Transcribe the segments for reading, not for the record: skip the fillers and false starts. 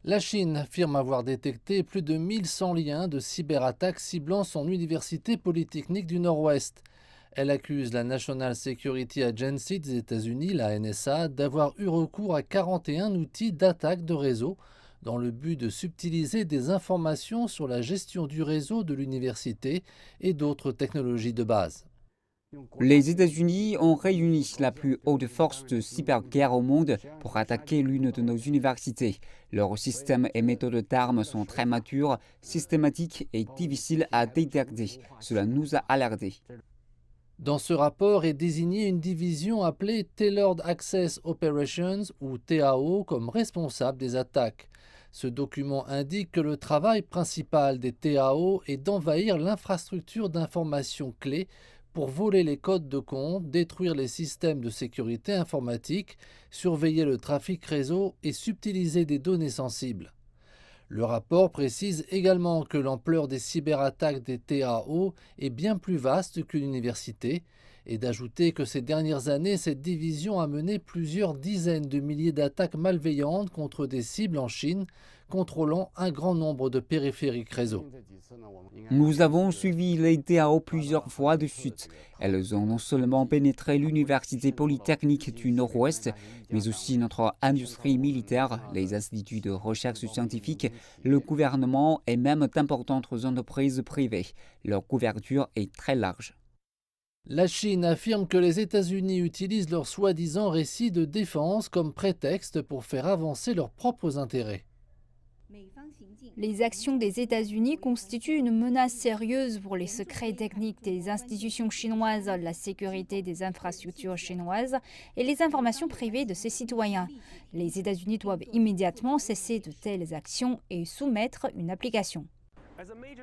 La Chine affirme avoir détecté plus de 1100 liens de cyberattaques ciblant son université polytechnique du Nord-Ouest. Elle accuse la National Security Agency des États-Unis, la NSA, d'avoir eu recours à 41 outils d'attaque de réseau dans le but de subtiliser des informations sur la gestion du réseau de l'université et d'autres technologies de base. Les États-Unis ont réuni la plus haute force de cyberguerre au monde pour attaquer l'une de nos universités. Leurs systèmes et méthodes d'armes sont très matures, systématiques et difficiles à détecter. Cela nous a alertés. Dans ce rapport est désignée une division appelée Tailored Access Operations ou TAO comme responsable des attaques. Ce document indique que le travail principal des TAO est d'envahir l'infrastructure d'information clé pour voler les codes de compte, détruire les systèmes de sécurité informatique, surveiller le trafic réseau et subtiliser des données sensibles. Le rapport précise également que l'ampleur des cyberattaques des TAO est bien plus vaste que l'université et d'ajouter que ces dernières années, cette division a mené plusieurs dizaines de milliers d'attaques malveillantes contre des cibles en Chine, contrôlant un grand nombre de périphériques réseau. Nous avons suivi les DAO plusieurs fois de suite. Elles ont non seulement pénétré l'Université polytechnique du Nord-Ouest, mais aussi notre industrie militaire, les instituts de recherche scientifique, le gouvernement et même d'importantes entreprises privées. Leur couverture est très large. La Chine affirme que les États-Unis utilisent leur soi-disant récit de défense comme prétexte pour faire avancer leurs propres intérêts. Les actions des États-Unis constituent une menace sérieuse pour les secrets techniques des institutions chinoises, la sécurité des infrastructures chinoises et les informations privées de ses citoyens. Les États-Unis doivent immédiatement cesser de telles actions et soumettre une application.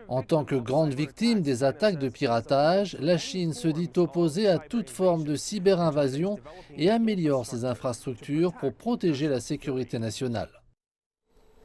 En tant que grande victime des attaques de piratage, la Chine se dit opposée à toute forme de cyberinvasion et améliore ses infrastructures pour protéger la sécurité nationale.